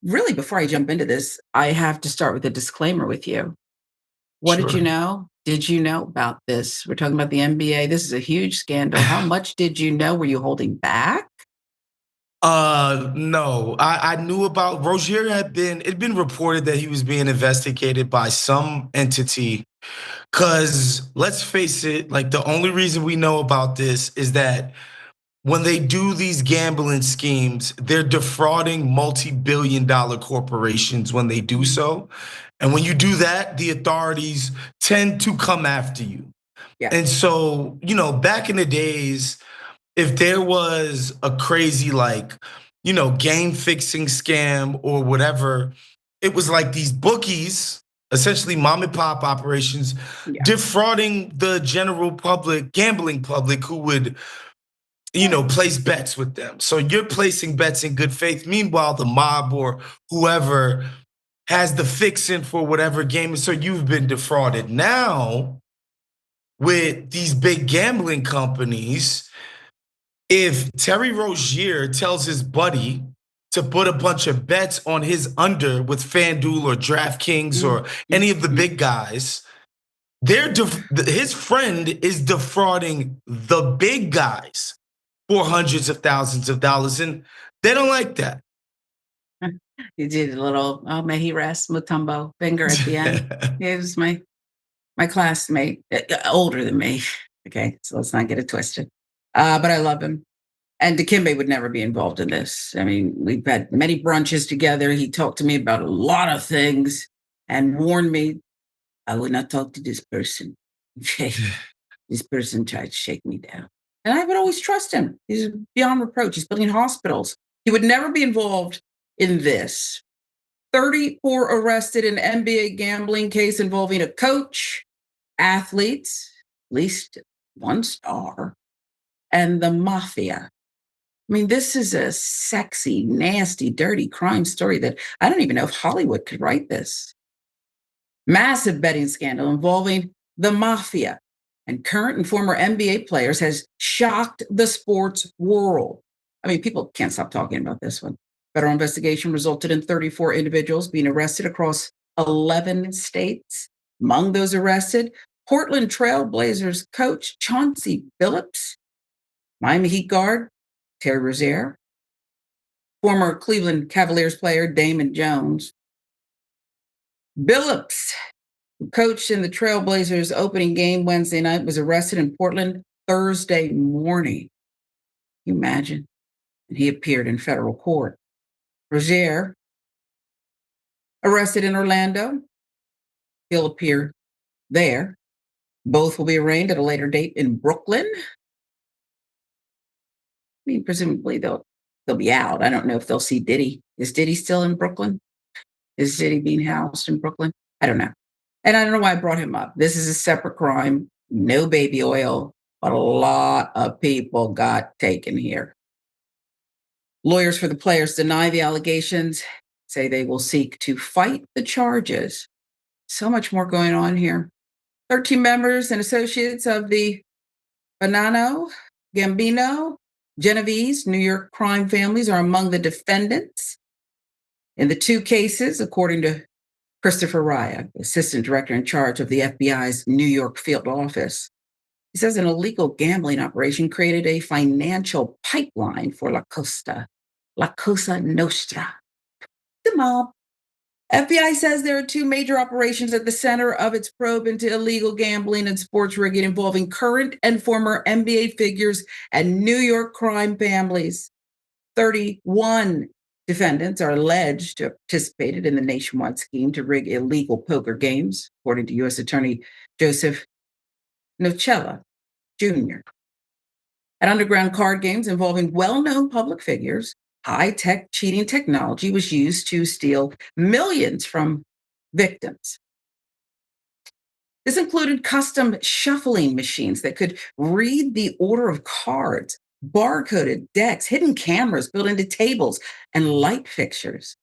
really, before I jump into this, I have to start with a disclaimer with you. What did you Sure. know? Did you know about this? We're talking about the NBA. This is a huge scandal. How much did you know? Were you holding back? No. I knew about Rozier it'd been reported that he was being investigated by some entity. Cause let's face it, like the only reason we know about this is that when they do these gambling schemes, they're defrauding multi-billion-dollar corporations when they do Mm. so. And when you do that, the authorities tend to come after you. Yeah. And so, back in the days, if there was a crazy game fixing scam or whatever, it was like these bookies, essentially mom and pop operations, Yeah. defrauding the general public, gambling public who would Yeah. place bets with them. So you're placing bets in good faith. Meanwhile, the mob or whoever has the fixing for whatever game. So you've been defrauded. Now, with these big gambling companies, if Terry Rozier tells his buddy to put a bunch of bets on his under with FanDuel or DraftKings Mm, or mm, any of the mm. big guys, his friend is defrauding the big guys for hundreds of thousands of dollars, and they don't like that. You did a little, oh, may he rest, Mutombo finger at the end. It was my classmate, older than me. Okay, so let's not get it twisted. But I love him. And Dikembe would never be involved in this. I mean, we've had many brunches together. He talked to me about a lot of things and warned me I would not talk to this person. Okay. This person tried to shake me down. And I would always trust him. He's beyond reproach. He's building hospitals. He would never be involved in this. 34 arrested in NBA gambling case involving a coach, athletes, at least one star, and the Mafia. I mean, this is a sexy, nasty, dirty crime story that I don't even know if Hollywood could write this. Massive betting scandal involving the Mafia and current and former NBA players has shocked the sports world. I mean, people can't stop talking about this one. Federal investigation resulted in 34 individuals being arrested across 11 states. Among those arrested, Portland Trail Blazers coach Chauncey Billups, Miami Heat guard Terry Rozier, former Cleveland Cavaliers player Damon Jones. Billups, who coached in the Trailblazers opening game Wednesday night, was arrested in Portland Thursday morning. Can you imagine? And he appeared in federal court. Rozier, arrested in Orlando. He'll appear there. Both will be arraigned at a later date in Brooklyn. I mean, presumably they'll be out. I don't know if they'll see Diddy. Is Diddy still in Brooklyn? Is Diddy being housed in Brooklyn? I don't know. And I don't know why I brought him up. This is a separate crime, no baby oil, but a lot of people got taken here. Lawyers for the players deny the allegations, say they will seek to fight the charges. So much more going on here. 13 members and associates of the Bonanno, Gambino, Genovese, New York crime families are among the defendants. In the two cases, according to Christopher Raya, assistant director in charge of the FBI's New York field office. He says an illegal gambling operation created a financial pipeline for La Cosa Nostra, the mob. FBI says there are two major operations at the center of its probe into illegal gambling and sports rigging involving current and former NBA figures and New York crime families. 31 defendants are alleged to have participated in the nationwide scheme to rig illegal poker games, according to U.S. Attorney Joseph Nocella Jr. At underground card games involving well-known public figures, high-tech cheating technology was used to steal millions from victims. This included custom shuffling machines that could read the order of cards, barcoded decks, hidden cameras built into tables, and light fixtures.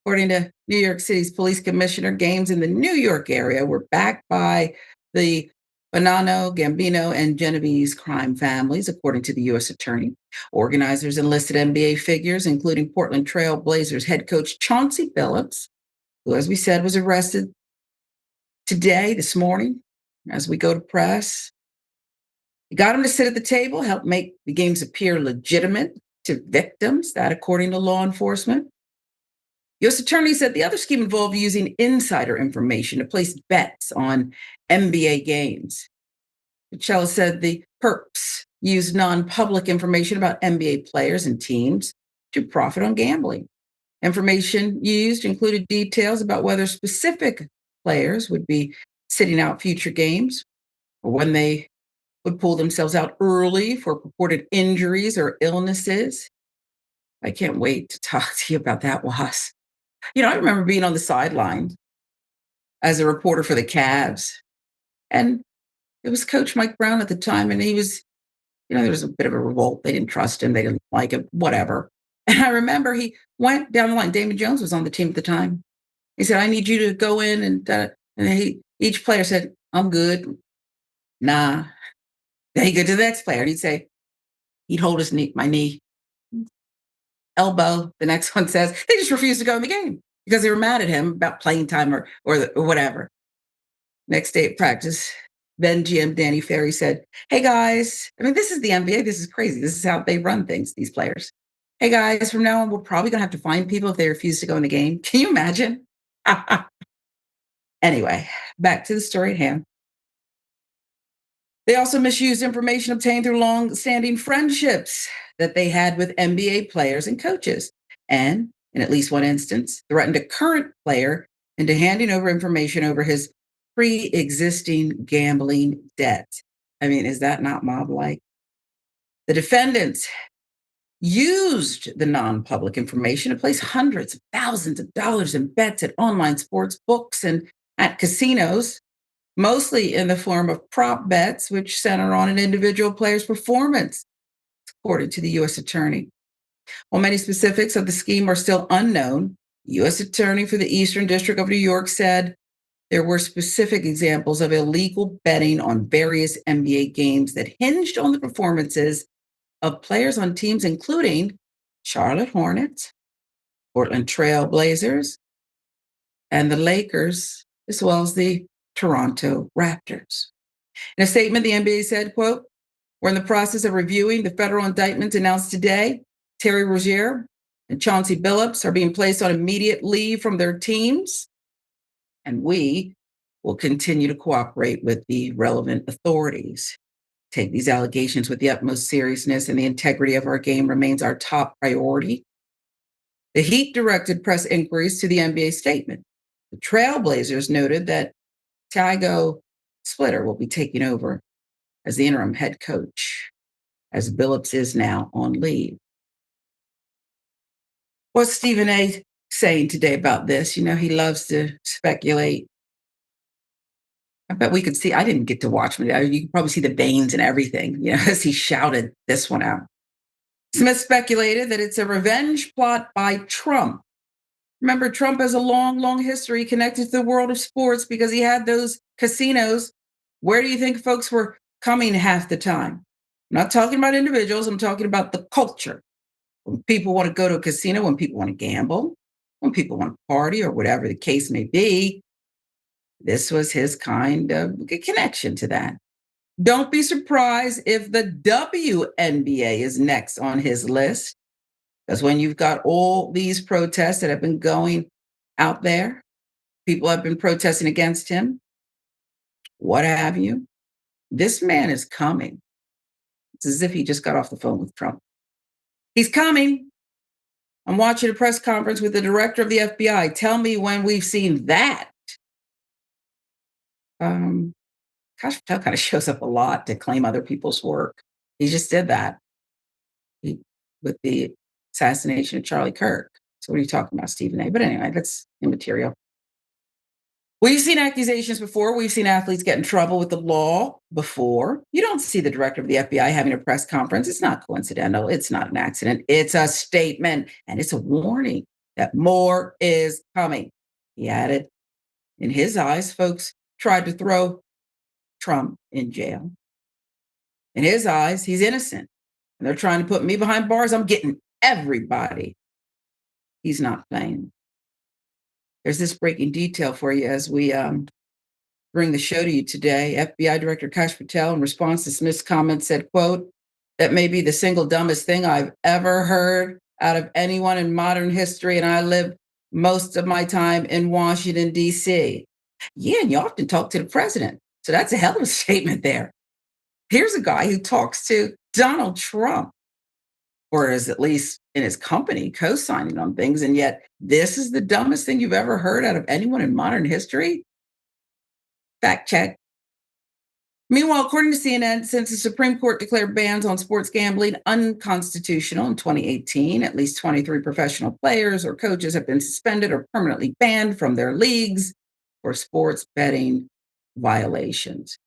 According to New York City's police commissioner, games in the New York area were backed by the Bonanno, Gambino, and Genevieve's crime families, according to the U.S. Attorney. Organizers and listed NBA figures, including Portland Trail Blazers head coach Chauncey Billups, who, as we said, was arrested this morning, as we go to press. He got him to sit at the table, help make the games appear legitimate to victims, that according to law enforcement. U.S. Attorney said the other scheme involved using insider information to place bets on NBA games. Michelle said the perps used non-public information about NBA players and teams to profit on gambling. Information used included details about whether specific players would be sitting out future games or when they would pull themselves out early for purported injuries or illnesses. I can't wait to talk to you about that, Was. I remember being on the sideline as a reporter for the Cavs, and it was Coach Mike Brown at the time, and he was, there was a bit of a revolt. They didn't trust him. They didn't like him, whatever. And I remember he went down the line. Damon Jones was on the team at the time. He said, I need you to go in and each player said, I'm good. Nah. Then he'd go to the next player and he'd hold my knee, elbow. The next one says, they just refused to go in the game because they were mad at him about playing time or whatever. Next day at practice, then GM Danny Ferry said, hey guys, this is the NBA. This is crazy. This is how they run things, these players. Hey guys, from now on, we're probably going to have to find people if they refuse to go in the game. Can you imagine? Anyway, back to the story at hand. They also misused information obtained through long-standing friendships that they had with NBA players and coaches, and in at least one instance, threatened a current player into handing over information over his pre-existing gambling debt. Is that not mob-like? The defendants used the non-public information to place hundreds of thousands of dollars in bets at online sports books and at casinos, mostly in the form of prop bets, which center on an individual player's performance, according to the U.S. Attorney. While many specifics of the scheme are still unknown, the U.S. Attorney for the Eastern District of New York said there were specific examples of illegal betting on various NBA games that hinged on the performances of players on teams including Charlotte Hornets, Portland Trail Blazers, and the Lakers, as well as the Toronto Raptors. In a statement, the NBA said, quote, we're in the process of reviewing the federal indictments announced today. Terry Rozier and Chauncey Billups are being placed on immediate leave from their teams, and we will continue to cooperate with the relevant authorities. Take these allegations with the utmost seriousness, and the integrity of our game remains our top priority. The Heat directed press inquiries to the NBA statement. The Trailblazers noted that Tygo Splitter will be taking over as the interim head coach, as Billups is now on leave. What's Stephen A. saying today about this? He loves to speculate. I bet we could see, I didn't get to watch him. You can probably see the veins and everything, as he shouted this one out. Smith speculated that it's a revenge plot by Trump. Remember, Trump has a long, long history connected to the world of sports because he had those casinos. Where do you think folks were coming half the time? I'm not talking about individuals. I'm talking about the culture. When people want to go to a casino, when people want to gamble, when people want to party or whatever the case may be, this was his kind of connection to that. Don't be surprised if the WNBA is next on his list. Because when you've got all these protests that have been going out there, people have been protesting against him, what have you, this man is coming. It's as if he just got off the phone with Trump. He's coming. I'm watching a press conference with the director of the FBI. Tell me when we've seen that. Kash Patel kind of shows up a lot to claim other people's work. He just did that with the assassination of Charlie Kirk. So what are you talking about, Stephen A? But anyway, that's immaterial. We've seen accusations before. We've seen athletes get in trouble with the law before. You don't see the director of the FBI having a press conference. It's not coincidental. It's not an accident. It's a statement, and it's a warning that more is coming. He added, in his eyes, folks tried to throw Trump in jail. In his eyes, he's innocent. And they're trying to put me behind bars. I'm getting everybody. He's not playing. There's this breaking detail for you as we bring the show to you today. FBI Director Kash Patel, in response to Smith's comments, said, quote, "That may be the single dumbest thing I've ever heard out of anyone in modern history, and I live most of my time in Washington, D.C." Yeah, and you often talk to the president. So that's a hell of a statement there. Here's a guy who talks to Donald Trump, or is at least in his company co-signing on things, and yet this is the dumbest thing you've ever heard out of anyone in modern history? Fact check. Meanwhile, according to CNN, since the Supreme Court declared bans on sports gambling unconstitutional in 2018, at least 23 professional players or coaches have been suspended or permanently banned from their leagues for sports betting violations.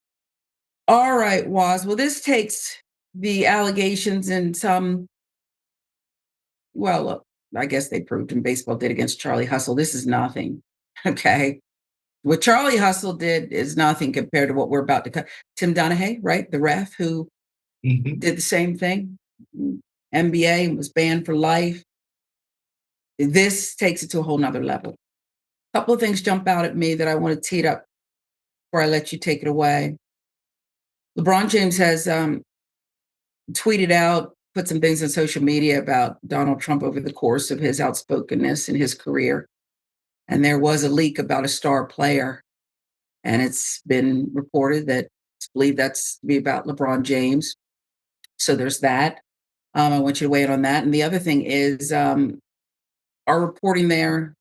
All right, Woz. Well, this takes the allegations and some, well, look, I guess they proved in baseball did against Charlie Hustle. This is nothing. Okay. What Charlie Hustle did is nothing compared to what we're about to cut. Tim Donahue, right? The ref who did the same thing. NBA was banned for life. This takes it to a whole nother level. A couple of things jump out at me that I want to tee it up before I let you take it away. LeBron James has tweeted out, put some things on social media about Donald Trump over the course of his outspokenness in his career. And there was a leak about a star player. And it's been reported that it's believed that's to be about LeBron James. So there's that. I want you to weigh in on that. And the other thing is our reporting there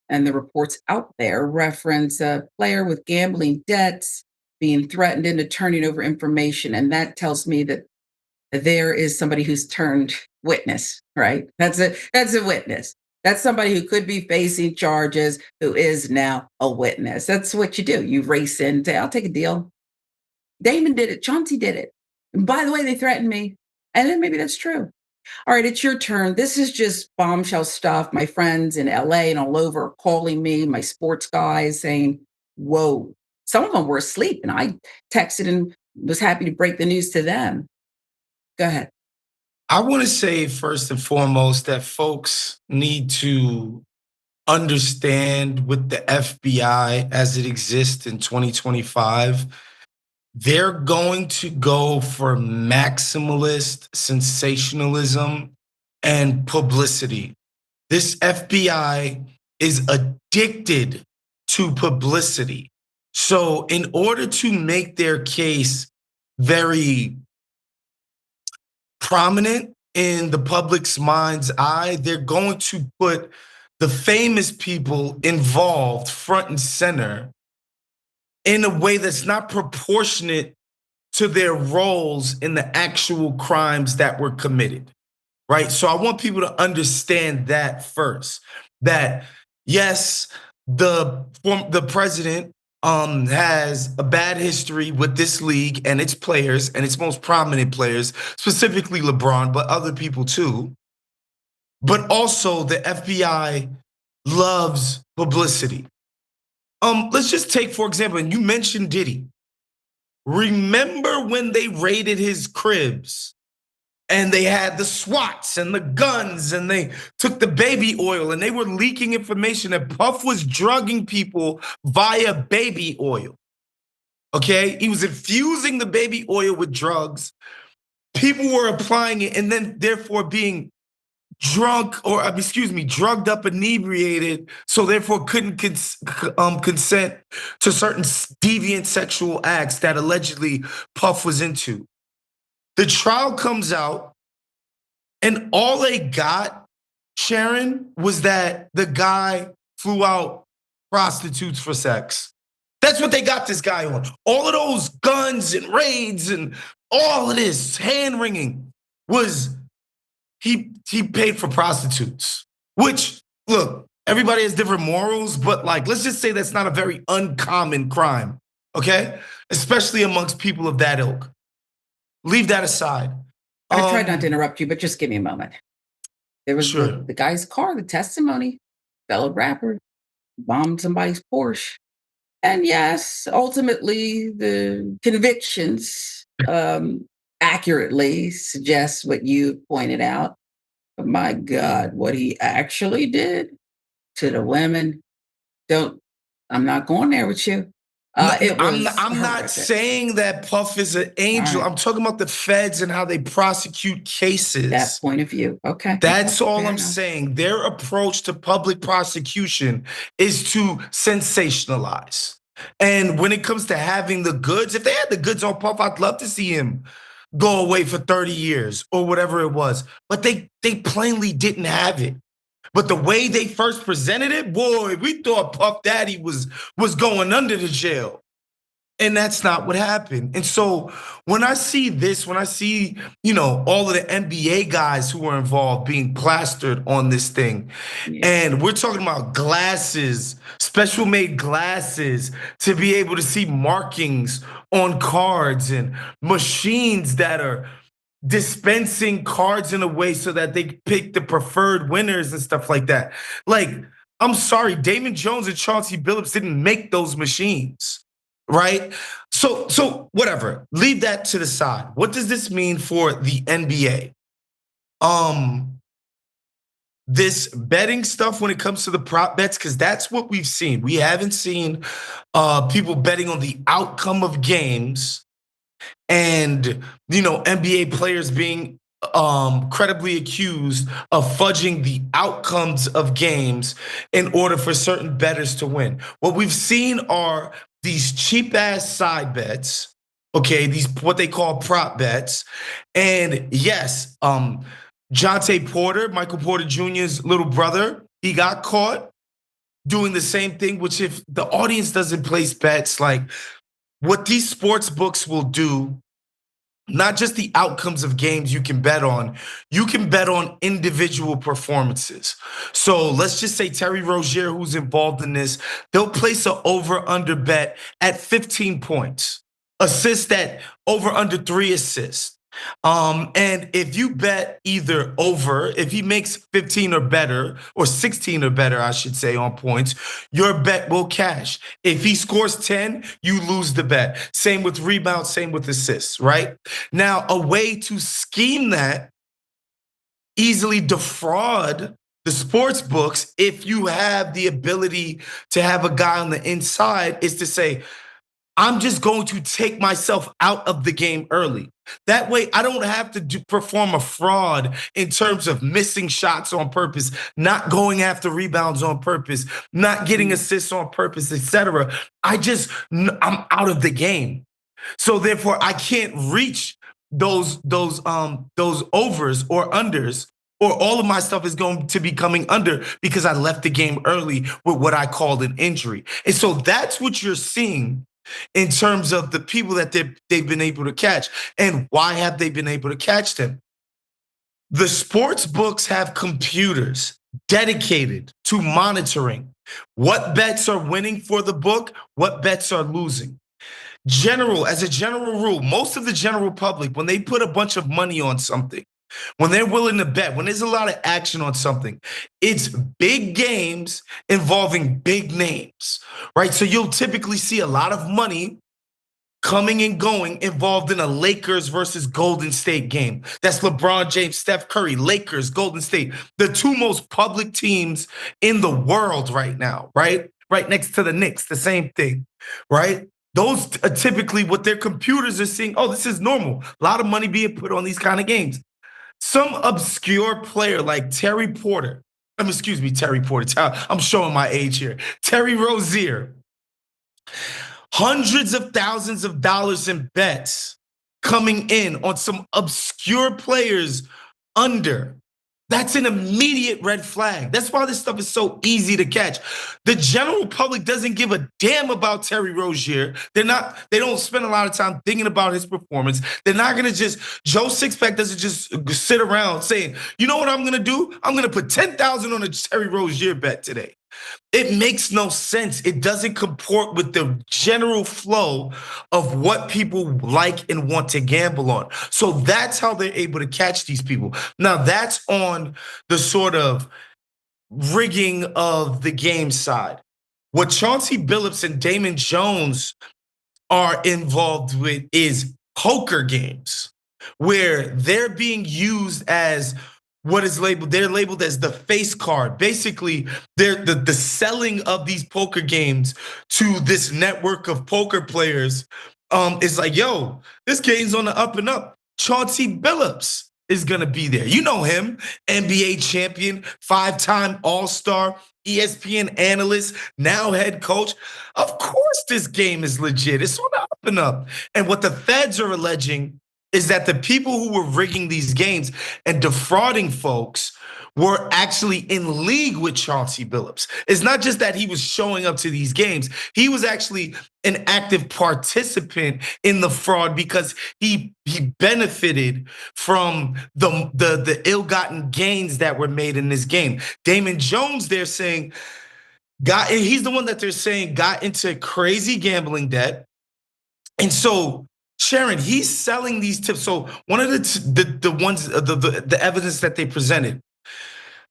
and the reports out there reference a player with gambling debts being threatened into turning over information. And that tells me that there is somebody who's turned witness, right? That's a witness. That's somebody who could be facing charges, who is now a witness. That's what you do. You race in, say, I'll take a deal. Damon did it. Chauncey did it. And by the way, they threatened me. And then maybe that's true. All right, it's your turn. This is just bombshell stuff. My friends in LA and all over are calling me, my sports guys saying, whoa. Some of them were asleep. And I texted and was happy to break the news to them. Go ahead. I want to say first and foremost that folks need to understand with the FBI as it exists in 2025, they're going to go for maximalist sensationalism and publicity. This FBI is addicted to publicity. So, in order to make their case very prominent in the public's mind's eye, they're going to put the famous people involved front and center in a way that's not proportionate to their roles in the actual crimes that were committed, right? So I want people to understand that first, that yes, the president has a bad history with this league and its players and its most prominent players, specifically LeBron, but other people too. But also the FBI loves publicity. Let's just take, for example, and you mentioned Diddy. Remember when they raided his cribs and they had the SWATs and the guns and they took the baby oil and they were leaking information that Puff was drugging people via baby oil. Okay, he was infusing the baby oil with drugs. People were applying it and then therefore being drugged up, inebriated, so therefore couldn't consent to certain deviant sexual acts that allegedly Puff was into. The trial comes out, and all they got, Sharon, was that the guy flew out prostitutes for sex. That's what they got this guy on. All of those guns and raids and all of this hand wringing was he paid for prostitutes, which, look, everybody has different morals, but like, let's just say that's not a very uncommon crime, okay? Especially amongst people of that ilk. Leave that aside. I tried not to interrupt you, but just give me a moment. There was Sure. the guy's car, the testimony, fellow rapper, bombed somebody's Porsche. And yes, ultimately, the convictions accurately suggest what you pointed out. But my God, what he actually did to the women, don't, I'm not going there with you. It was I'm not horrific. saying that Puff is an All angel. right. I'm talking about the feds and how they prosecute That cases. point of view. Okay. That's all Fair I'm enough. saying. Their approach to public prosecution is to sensationalize. And when it comes to having the goods, if they had the goods on Puff, I'd love to see him go away for 30 years or whatever it was. But they plainly didn't have it. But the way they first presented it, boy, we thought Puff Daddy was going under the jail. And that's not what happened. And so when I see this, when I see, all of the NBA guys who were involved being plastered on this thing, Yeah. and we're talking about glasses, special made glasses to be able to see markings on cards and machines that are dispensing cards in a way so that they pick the preferred winners and stuff like that. Like, I'm sorry, Damon Jones and Chauncey Billups didn't make those machines, right? So whatever. Leave that to the side. What does this mean for the NBA? This betting stuff when it comes to the prop bets, because that's what we've seen. We haven't seen people betting on the outcome of games and NBA players being credibly accused of fudging the outcomes of games in order for certain bettors to win. What we've seen are these cheap ass side bets, okay, these what they call prop bets. And yes, Jonte Porter, Michael Porter Jr.'s little brother, he got caught doing the same thing, which if the audience doesn't place bets, like what these sports books will do, not just the outcomes of games you can bet on, you can bet on individual performances. So let's just say Terry Rozier, who's involved in this, they'll place an over under bet at 15 points, assist at over under 3 assists. And if you bet either over, if he makes 15 or better, or 16 or better, I should say, on points, your bet will cash. If he scores 10, you lose the bet. Same with rebounds, same with assists, right? Now, a way to scheme that, easily defraud the sports books, if you have the ability to have a guy on the inside, is to say, I'm just going to take myself out of the game early. That way, I don't have to perform a fraud in terms of missing shots on purpose, not going after rebounds on purpose, not getting assists on purpose, etc. I'm out of the game. So therefore, I can't reach those overs or unders, or all of my stuff is going to be coming under because I left the game early with what I called an injury. And so that's what you're seeing in terms of the people that they've been able to catch. And why have they been able to catch them? The sports books have computers dedicated to monitoring what bets are winning for the book, what bets are losing. As a general rule, most of the general public, when they put a bunch of money on something, when they're willing to bet, when there's a lot of action on something, it's big games involving big names, right? So you'll typically see a lot of money coming and going involved in a Lakers versus Golden State game. That's LeBron James, Steph Curry, Lakers, Golden State, the two most public teams in the world right now, right? Right next to the Knicks, the same thing, right? Those are typically what their computers are seeing. Oh, this is normal. A lot of money being put on these kind of games. Some obscure player like Terry Porter, excuse me, Terry Porter, I'm showing my age here. Terry Rozier, hundreds of thousands of dollars in bets coming in on some obscure players under. That's an immediate red flag. That's why this stuff is so easy to catch. The general public doesn't give a damn about Terry Rozier. They don't spend a lot of time thinking about his performance. They're not gonna Joe Sixpack doesn't just sit around saying, you know what I'm gonna do? I'm gonna put 10,000 on a Terry Rozier bet today. It makes no sense. It doesn't comport with the general flow of what people like and want to gamble on. So that's how they're able to catch these people. Now, that's on the sort of rigging of the game side. What Chauncey Billups and Damon Jones are involved with is poker games where they're being used as what is labeled, they're labeled as the face card. Basically, they're the selling of these poker games to this network of poker players is like, yo, this game's on the up and up. Chauncey Billups is gonna be there. You know him, NBA champion, 5-time All-Star, ESPN analyst, now head coach. Of course, this game is legit. It's on the up and up. And what the feds are alleging is that the people who were rigging these games and defrauding folks were actually in league with Chauncey Billups. It's not just that he was showing up to these games, he was actually an active participant in the fraud because he benefited from the ill-gotten gains that were made in this game. Damon Jones, they're saying, he's the one that they're saying got into crazy gambling debt. And so, Sharon, he's selling these tips. So one of the ones, the evidence that they presented,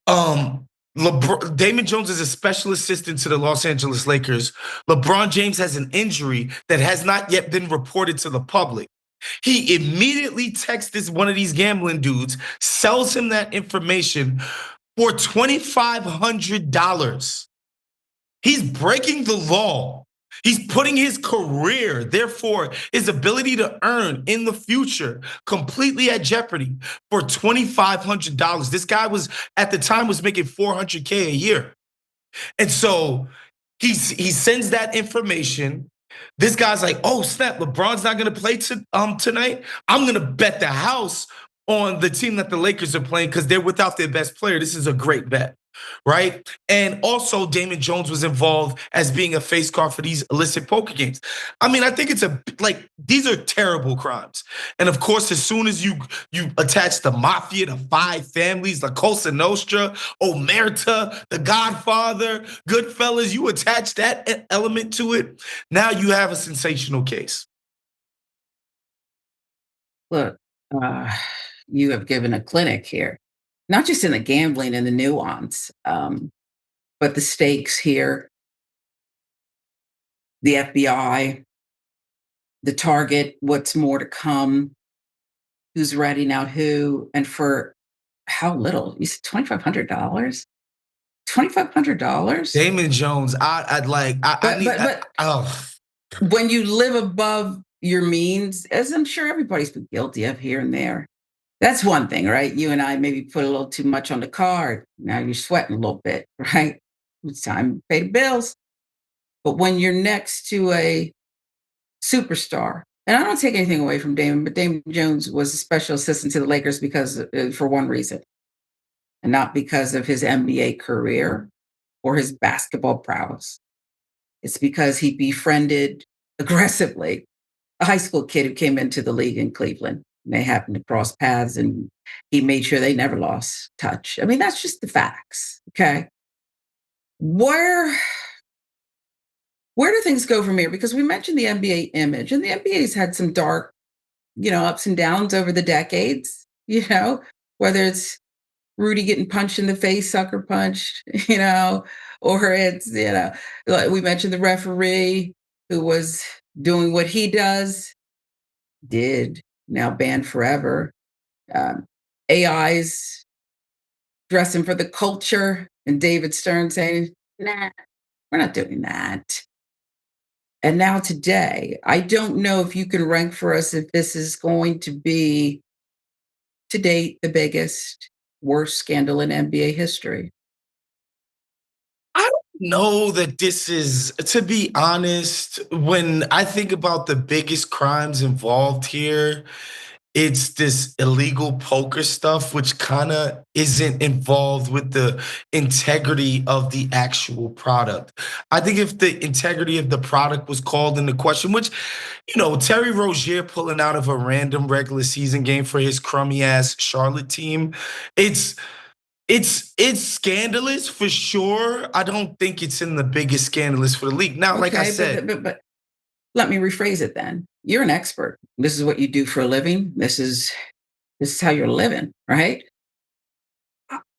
Damon Jones is a special assistant to the Los Angeles Lakers. LeBron James has an injury that has not yet been reported to the public. He immediately texts one of these gambling dudes, sells him that information for $2,500. He's breaking the law. He's putting his career, therefore his ability to earn in the future, completely at jeopardy for $2,500. This guy was, at the time, was making $400K a year. And so he sends that information. This guy's like, oh snap, LeBron's not gonna play tonight. I'm gonna bet the house on the team that the Lakers are playing because they're without their best player. This is a great bet, right? And also Damon Jones was involved as being a face card for these illicit poker games. I mean, I think it's these are terrible crimes. And of course, as soon as you attach the Mafia, the five families, the Cosa Nostra, Omerta, the Godfather, Goodfellas, you attach that element to it, now you have a sensational case. Look, you have given a clinic here, not just in the gambling and the nuance, but the stakes here, the FBI, the target, what's more to come, who's ratting out who, and for how little? You said $2,500? $2,500? Damon Jones, I But need, but but oh. when you live above your means, as I'm sure everybody's been guilty of here and there, that's one thing, right? You and I maybe put a little too much on the card. Now you're sweating a little bit, right? It's time to pay the bills. But when you're next to a superstar, and I don't take anything away from Damon, but Damon Jones was a special assistant to the Lakers because for one reason, and not because of his NBA career or his basketball prowess. It's because he befriended aggressively a high school kid who came into the league in Cleveland. And they happened to cross paths, and he made sure they never lost touch. I mean, that's just the facts. Okay. Where where do things go from here? Because we mentioned the NBA image, and the NBA's had some dark, ups and downs over the decades, whether it's Rudy getting punched in the face, sucker punched, or it's, like we mentioned the referee who was doing what he did, now banned forever. AI's dressing for the culture, and David Stern saying, nah, we're not doing that. And now today, I don't know if you can rank for us if this is going to be, to date, the biggest, worst scandal in NBA history. I don't know that this is, to be honest, when I think about the biggest crimes involved here, it's this illegal poker stuff, which kind of isn't involved with the integrity of the actual product. I think if the integrity of the product was called into question, which, Terry Rozier pulling out of a random regular season game for his crummy ass Charlotte team, it's it's scandalous for sure. I don't think it's in the biggest scandalous for the league. Now, like I Okay, said, but let me rephrase it then. You're an expert. This is what you do for a living. This is how you're living, right?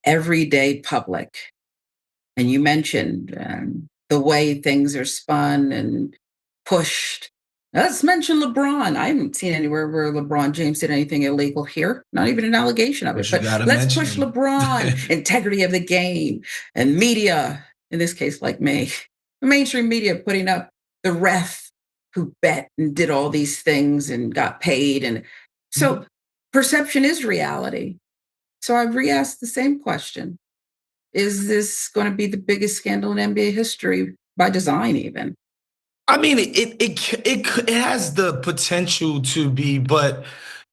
Everyday public. And you mentioned the way things are spun and pushed. Let's mention LeBron. I haven't seen anywhere where LeBron James did anything illegal here, not even an allegation of it. But you But got to let's mention push him. LeBron, integrity of the game, and media, in this case, like me, the mainstream media putting up the ref who bet and did all these things and got paid. And so perception is reality. So I re asked the same question. Is this going to be the biggest scandal in NBA history by design, even? I mean, it has the potential to be, but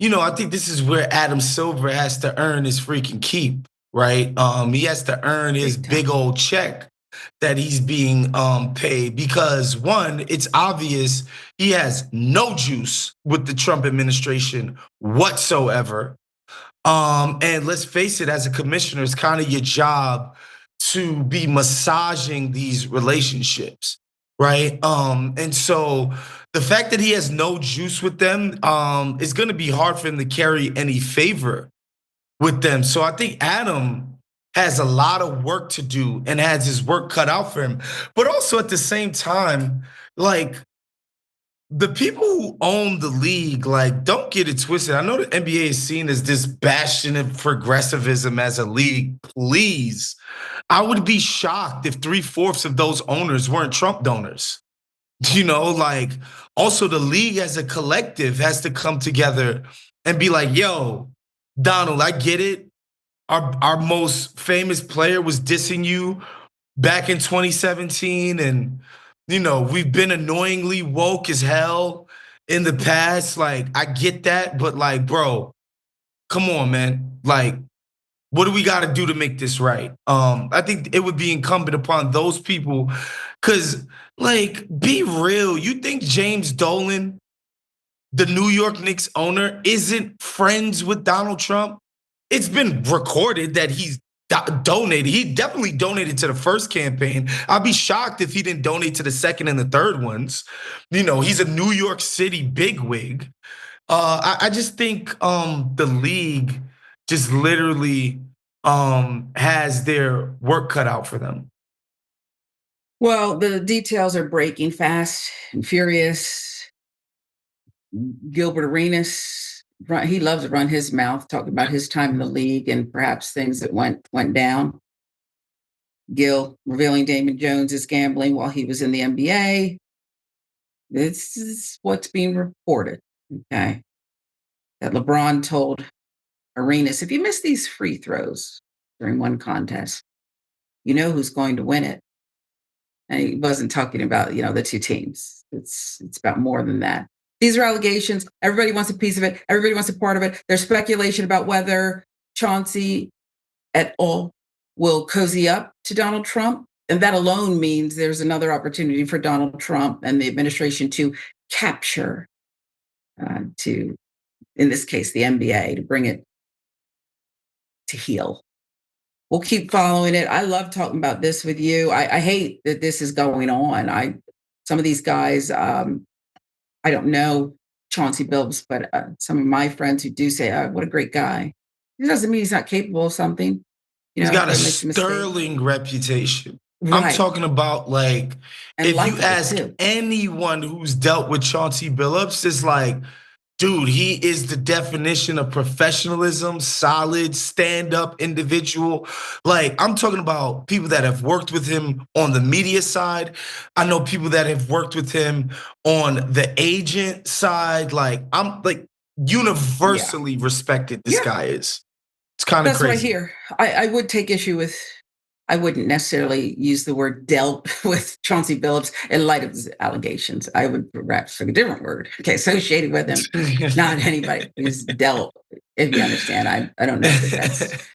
I think this is where Adam Silver has to earn his freaking keep, right? He has to earn his Big time. big old check that he's being paid because one, it's obvious he has no juice with the Trump administration whatsoever. And let's face it, as a commissioner, it's kind of your job to be massaging these relationships, right? And so the fact that he has no juice with them is going to be hard for him to carry any favor with them. So I think Adam has a lot of work to do and has his work cut out for him. But also at the same time, like the people who own the league, like, don't get it twisted. I know the NBA is seen as this bastion of progressivism as a league. Please, I would be shocked if 3/4 of those owners weren't Trump donors. Like, also the league as a collective has to come together and be like, yo, Donald, I get it. Our most famous player was dissing you back in 2017, and we've been annoyingly woke as hell in the past. Like, I get that, but like, bro, come on, man. Like, what do we got to do to make this right? I think it would be incumbent upon those people, because, like, be real. You think James Dolan, the New York Knicks owner, isn't friends with Donald Trump? It's been recorded that he's donated. He definitely donated to the first campaign. I'd be shocked if he didn't donate to the second and the third ones. He's a New York City bigwig. I just think the league just literally has their work cut out for them. Well, the details are breaking fast and furious. Gilbert Arenas, he loves to run his mouth, talking about his time in the league and perhaps things that went down. Gil revealing Damon Jones's gambling while he was in the NBA. This is what's being reported. Okay. That LeBron told Arenas, if you miss these free throws during one contest, you know who's going to win it. And he wasn't talking about, the two teams. It's about more than that. These are allegations. Everybody wants a piece of it. Everybody wants a part of it. There's speculation about whether Chauncey et al. Will cozy up to Donald Trump. And that alone means there's another opportunity for Donald Trump and the administration to capture, to, in this case, the NBA, to bring it to heel. We'll keep following it. I love talking about this with you. I hate that this is going on. Some of these guys, I don't know Chauncey Billups, but some of my friends who do say, "Oh, what a great guy." It doesn't mean he's not capable of something. He's got a If he makes a mistake, sterling reputation. I'm right, talking about, like, and if you likable ask too. anyone who's dealt with Chauncey Billups, it's like, dude, he is the definition of professionalism, solid, stand-up individual. Like, I'm talking about people that have worked with him on the media side. I know people that have worked with him on the agent side. Like, I'm like Yeah, universally respected this yeah, guy is. It's kind of that's what I crazy. hear. I would take issue with. I wouldn't necessarily use the word dealt with Chauncey Billups in light of his allegations. I would perhaps a different word. Okay, associated with him, not anybody who's dealt. If you understand, I don't know that that's